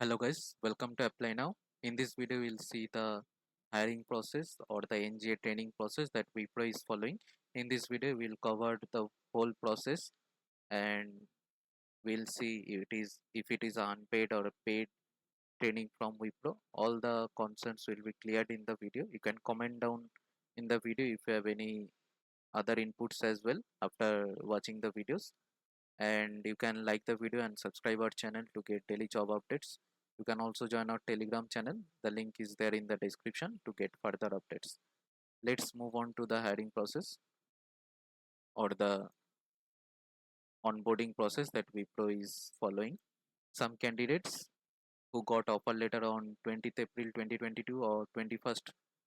Hello guys, welcome to Apply Now. In this video, we'll see the hiring process or the NGA training process that Wipro is following. In this video, we'll cover the whole process and we'll see if it is unpaid or a paid training from Wipro. All the concerns will be cleared in the video. You can comment down in the video if you have any other inputs as well after watching the videos, and you can like the video and subscribe our channel to get daily job updates. You can also join our telegram channel. The link is there in the description to get further updates. Let's move on to the hiring process or the onboarding process that Wipro is following. Some candidates who got offer letter on 20th April 2022 or 21st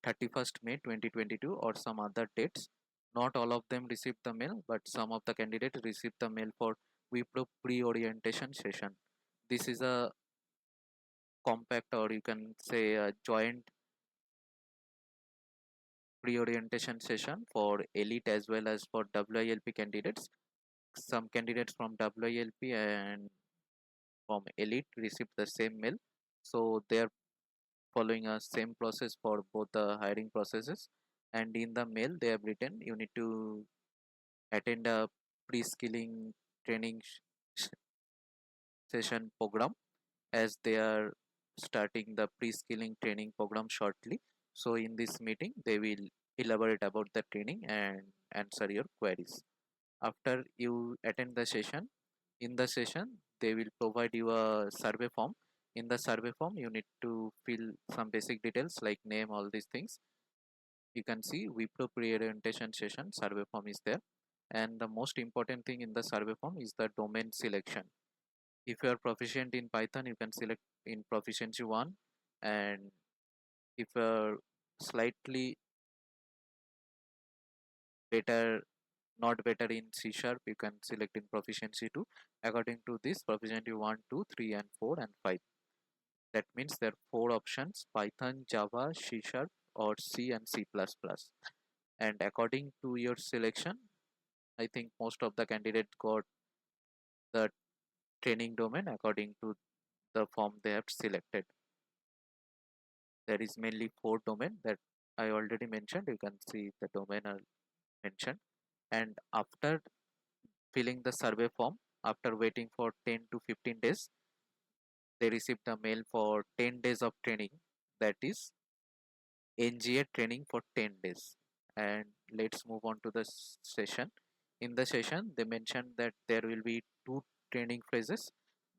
31st May 2022 or some other dates, not all of them received the mail, but some of the candidates received the mail for Wipro pre-orientation session. This is a compact, or you can say a joint pre-orientation session for elite as well as for WILP candidates. Some candidates from WILP and from elite received the same mail, so they are following a same process for both the hiring processes. And in the mail they have written you need to attend a pre-skilling training session program, as they are starting the pre-skilling training program shortly. So in this meeting they will elaborate about the training and answer your queries. After you attend the session, in the session they will provide you a survey form. In the survey form you need to fill some basic details like name, all these things. You can see Wipro pre-orientation session survey form is there, and the most important thing in the survey form is the domain selection. If you are proficient in Python, you can select in proficiency 1, and if you are slightly better, not better in C sharp, you can select in proficiency 2. According to this, proficiency 1, 2, 3, and 4 and 5. That means there are 4 options: Python, Java, C sharp, or C and C++. And according to your selection, I think most of the candidates got the training domain according to the form they have selected. There is mainly 4 domain that I already mentioned. You can see the domain are mentioned. And after filling the survey form, after waiting for 10 to 15 days, they received a mail for 10 days of training, that is NGA training for 10 days. And let's move on to the session. In the session they mentioned that there will be 2 training phases.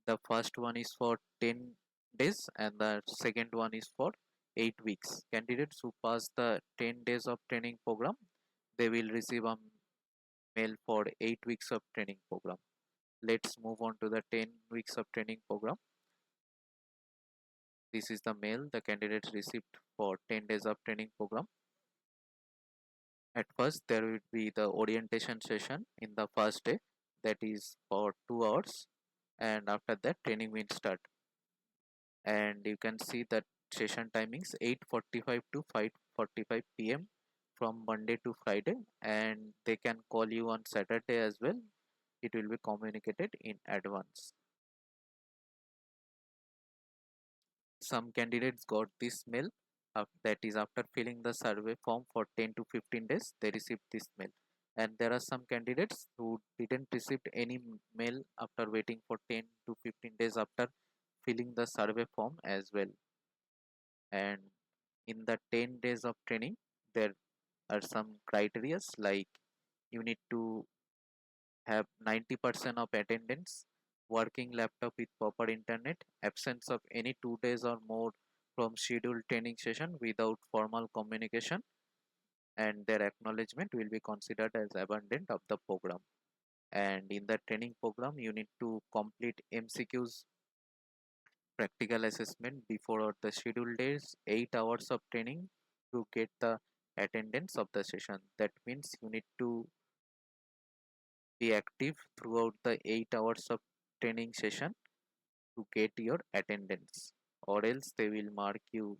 The first one is for 10 days and the second one is for 8 weeks. Candidates who pass the 10 days of training program, they will receive a mail for 8 weeks of training program. Let's move on to the 10 weeks of training program. This is the mail the candidates received for 10 days of training program. At first there will be the orientation session in the first day, that is for 2 hours, and after that training will start. And you can see that session timings 8:45 to 5:45 p.m. from Monday to Friday, and they can call you on Saturday as well. It will be communicated in advance. Some candidates got this mail, that is after filling the survey form for 10 to 15 days they received this mail. And there are some candidates who didn't receive any mail after waiting for 10 to 15 days after filling the survey form as well. And in the 10 days of training there are some criterias, like you need to have 90% of attendance, working laptop with proper internet, absence of any 2 days or more from scheduled training session without formal communication, and their acknowledgement will be considered as abandoned of the program. And in the training program you need to complete MCQs, practical assessment before the scheduled days, 8 hours of training to get the attendance of the session. That means you need to be active throughout the 8 hours of training session to get your attendance, or else they will mark you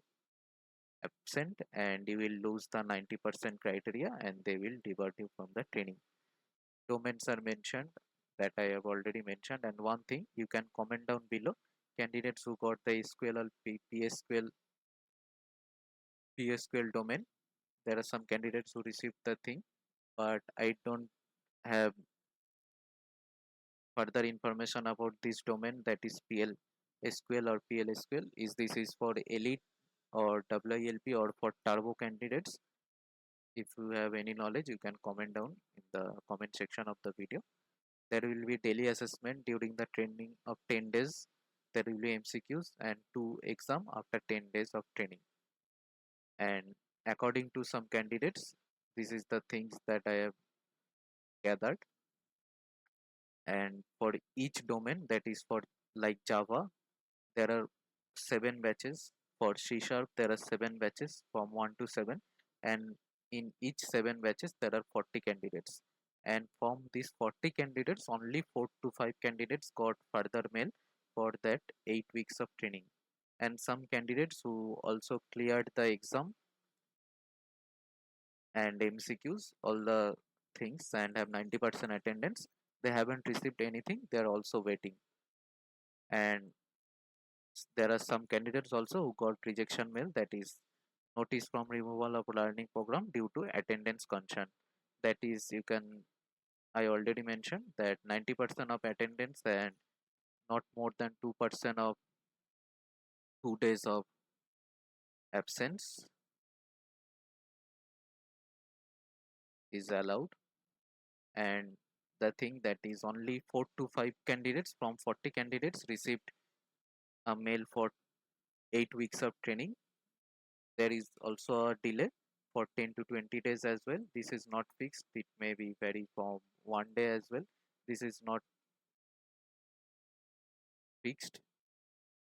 absent and you will lose the 90% criteria and they will divert you from the training. Domains are mentioned, that I have already mentioned. And one thing, you can comment down below candidates who got the SQL or PSQL domain. There are some candidates who received the thing, but I don't have further information about this domain, that is PL SQL or PL SQL. Is this is for elite or WILP or for turbo candidates? If you have any knowledge, you can comment down in the comment section of the video. There will be daily assessment during the training of 10 days. There will be MCQs and 2 exam after 10 days of training. And according to some candidates, this is the things that I have gathered. And for each domain, that is for like Java, there are 7 batches. For C Sharp, there are 7 batches from 1 to 7, and in each 7 batches there are 40 candidates. And from these 40 candidates, only 4 to 5 candidates got further mail for that 8 weeks of training. And some candidates who also cleared the exam and MCQs, all the things, and have 90% attendance, they haven't received anything. They are also waiting. And there are some candidates also who got rejection mail, that is notice from removal of learning program due to attendance concern. That is, you can, I already mentioned that 90% of attendance and not more than 2% of 2 days of absence is allowed. And the thing that is only 4 to 5 candidates from 40 candidates received a mail for 8 weeks of training. There is also a delay for 10 to 20 days as well. This is not fixed, it may be vary from 1 day as well. This is not fixed,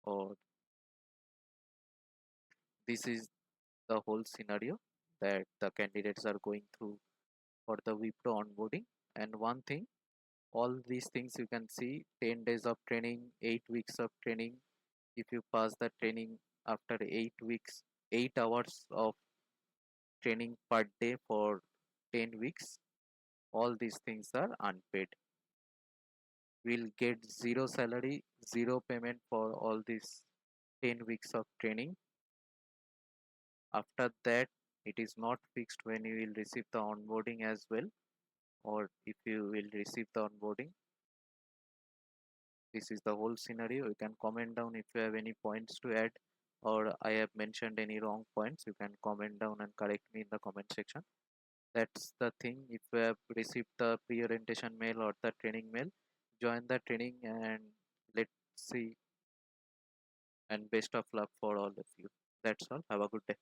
or this is the whole scenario that the candidates are going through for the Wipro onboarding. And one thing, all these things you can see: 10 days of training, 8 weeks of training. If you pass the training after 8 weeks, 8 hours of training per day for 10 weeks, all these things are unpaid. We'll get zero salary, zero payment for all these 10 weeks of training. After that, it is not fixed when you will receive the onboarding as well, or if you will receive the onboarding. This is the whole scenario. You can comment down if you have any points to add, or I have mentioned any wrong points. You can comment down and correct me in the comment section. That's the thing. If you have received the pre-orientation mail or the training mail, join the training, and let's see. And best of luck for all of you. That's all. Have a good day.